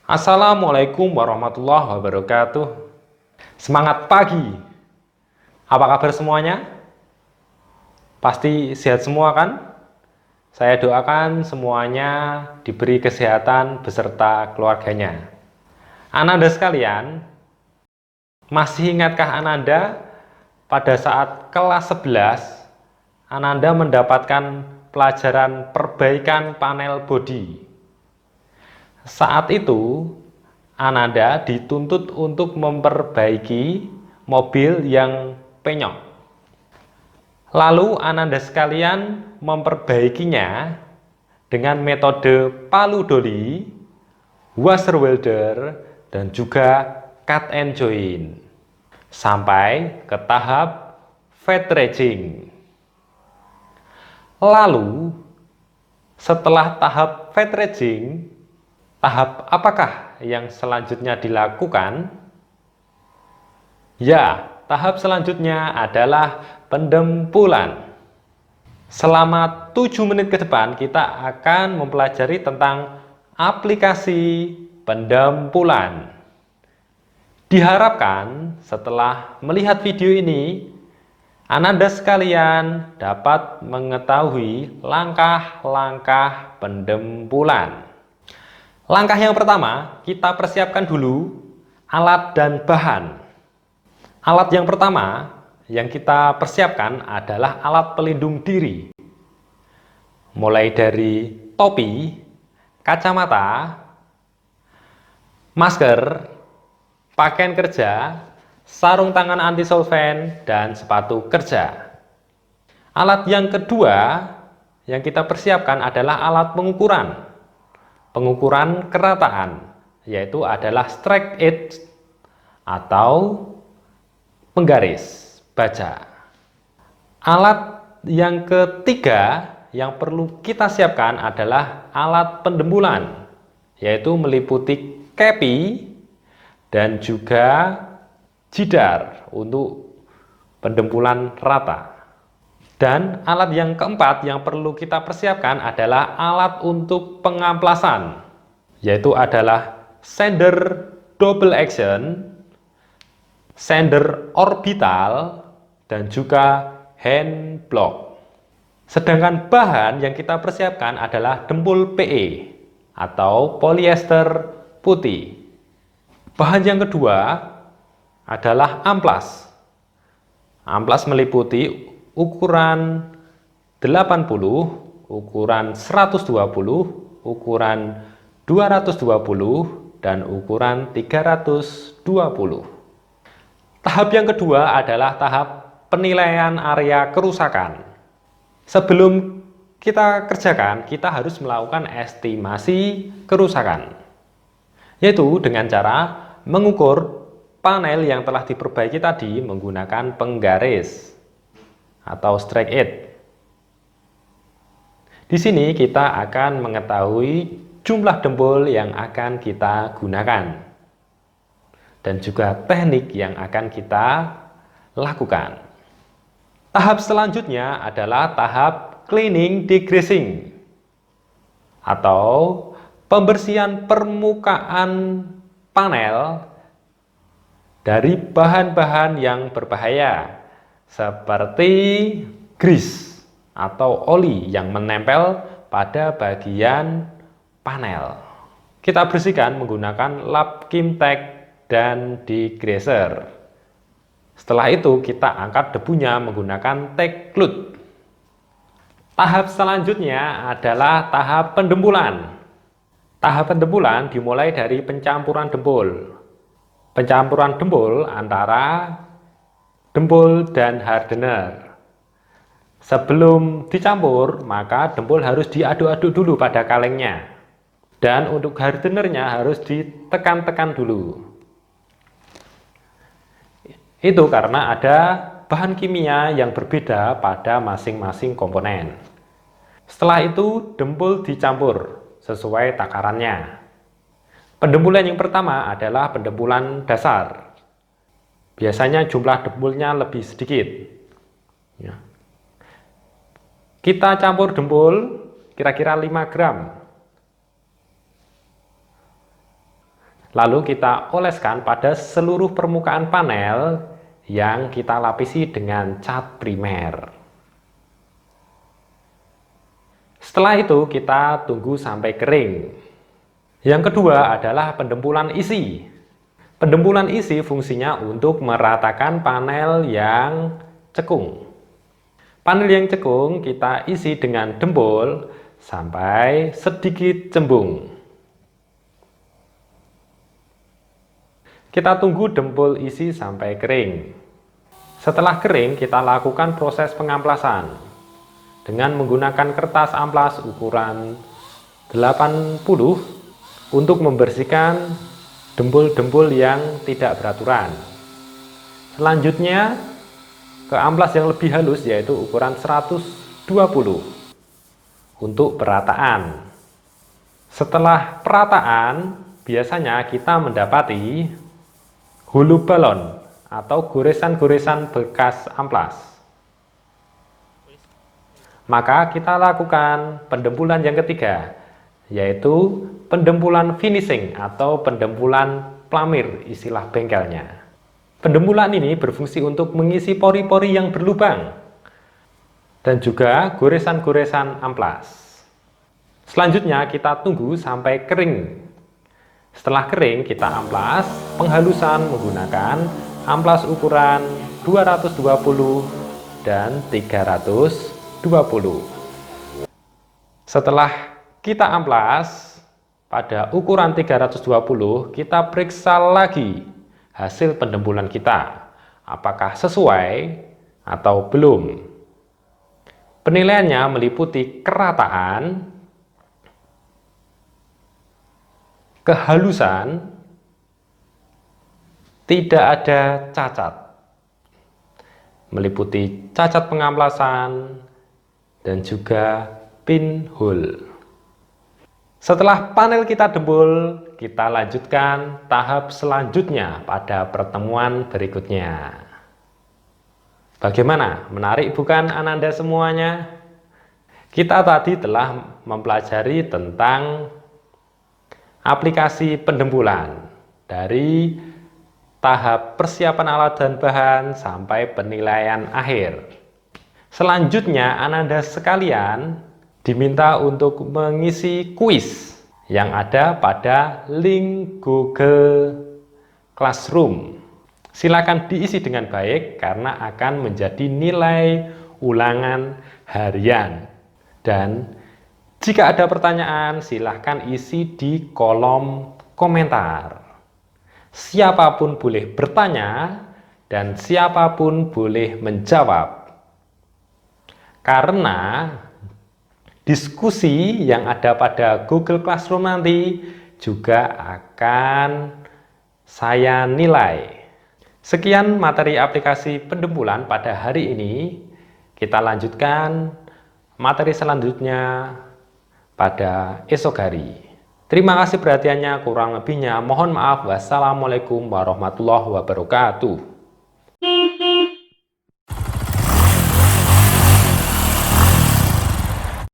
Assalamualaikum warahmatullahi wabarakatuh. Semangat pagi. Apa kabar semuanya? Pasti sehat semua kan? Saya doakan semuanya diberi kesehatan beserta keluarganya. Ananda sekalian, masih ingatkah Ananda pada saat kelas 11 Ananda mendapatkan pelajaran perbaikan panel bodi? Saat itu, Ananda dituntut untuk memperbaiki mobil yang penyok. Lalu Ananda sekalian memperbaikinya dengan metode palu doli, washer welder, dan juga cut and join sampai ke tahap fat dredging. Lalu setelah tahap fat dredging, tahap apakah yang selanjutnya dilakukan? Ya, tahap selanjutnya adalah pendempulan. Selama 7 menit ke depan kita akan mempelajari tentang aplikasi pendempulan. Diharapkan setelah melihat video ini, Ananda sekalian dapat mengetahui langkah-langkah pendempulan. Langkah yang pertama, kita persiapkan dulu alat dan bahan. Alat yang pertama yang kita persiapkan adalah alat pelindung diri. Mulai dari topi, kacamata, masker, pakaian kerja, sarung tangan anti solvent, dan sepatu kerja. Alat yang kedua yang kita persiapkan adalah alat pengukuran. Pengukuran kerataan, yaitu adalah strike edge atau penggaris baja. Alat yang ketiga yang perlu kita siapkan adalah alat pendembulan, yaitu meliputi kepi dan juga jidar untuk pendempulan rata. Dan alat yang keempat yang perlu kita persiapkan adalah alat untuk pengamplasan, yaitu adalah sander double action, sander orbital, dan juga hand block. Sedangkan bahan yang kita persiapkan adalah dempul PE atau polyester putih. Bahan yang kedua adalah amplas. Amplas meliputi ukuran 80, ukuran 120, ukuran 220, dan ukuran 320. Tahap yang kedua adalah tahap penilaian area kerusakan. Sebelum kita kerjakan, kita harus melakukan estimasi kerusakan, yaitu dengan cara mengukur panel yang telah diperbaiki tadi menggunakan penggaris atau strike edge. Di sini kita akan mengetahui jumlah dempul yang akan kita gunakan dan juga teknik yang akan kita lakukan. Tahap selanjutnya adalah tahap cleaning degreasing atau pembersihan permukaan panel dari bahan-bahan yang berbahaya seperti grease atau oli yang menempel pada bagian panel. Kita bersihkan menggunakan lap Kimtek dan degreaser. Setelah itu kita angkat debunya menggunakan teklut. Tahap selanjutnya adalah tahap pendempulan. Tahap pendempulan dimulai dari pencampuran dempul. Pencampuran dempul antara dempul dan hardener. Sebelum dicampur, maka dempul harus diaduk-aduk dulu pada kalengnya. Dan untuk hardenernya harus ditekan-tekan dulu. Itu karena ada bahan kimia yang berbeda pada masing-masing komponen. Setelah itu, dempul dicampur sesuai takarannya. Pendempulan yang pertama adalah pendempulan dasar. Biasanya jumlah dempulnya lebih sedikit. Ya. Kita campur dempul kira-kira 5 gram. Lalu kita oleskan pada seluruh permukaan panel yang kita lapisi dengan cat primer. Setelah itu kita tunggu sampai kering. Yang kedua adalah pendempulan isi. Pendempulan isi fungsinya untuk meratakan panel yang cekung. Panel yang cekung kita isi dengan dempul sampai sedikit cembung. Kita tunggu dempul isi sampai kering. Setelah kering, kita lakukan proses pengamplasan dengan menggunakan kertas amplas ukuran 80 untuk membersihkan dempul-dempul yang tidak beraturan. Selanjutnya ke amplas yang lebih halus, yaitu ukuran 120 untuk perataan. Setelah perataan, biasanya kita mendapati hulu balon atau goresan-goresan bekas amplas. Maka kita lakukan pendempulan yang ketiga, yaitu pendempulan finishing atau pendempulan plamir istilah bengkelnya. Pendempulan ini berfungsi untuk mengisi pori-pori yang berlubang dan juga goresan-goresan amplas. Selanjutnya kita tunggu sampai kering. Setelah kering kita amplas penghalusan menggunakan amplas ukuran 220 dan 320. Setelah kita amplas pada ukuran 320, kita periksa lagi hasil pendempulan kita, apakah sesuai atau belum. Penilaiannya meliputi kerataan, kehalusan, tidak ada cacat, meliputi cacat pengamplasan, dan juga pinhole. Setelah panel kita dempul, kita lanjutkan tahap selanjutnya pada pertemuan berikutnya. Bagaimana? Menarik bukan Ananda semuanya? Kita tadi telah mempelajari tentang aplikasi pendempulan dari tahap persiapan alat dan bahan sampai penilaian akhir. Selanjutnya Ananda sekalian diminta untuk mengisi kuis yang ada pada link Google Classroom. Silakan diisi dengan baik karena akan menjadi nilai ulangan harian. Dan jika ada pertanyaan, silahkan isi di kolom komentar. Siapapun boleh bertanya dan siapapun boleh menjawab. Karena diskusi yang ada pada Google Classroom nanti juga akan saya nilai. Sekian materi aplikasi pendempulan pada hari ini. Kita lanjutkan materi selanjutnya pada esok hari. Terima kasih perhatiannya, kurang lebihnya mohon maaf. Wassalamualaikum warahmatullahi wabarakatuh.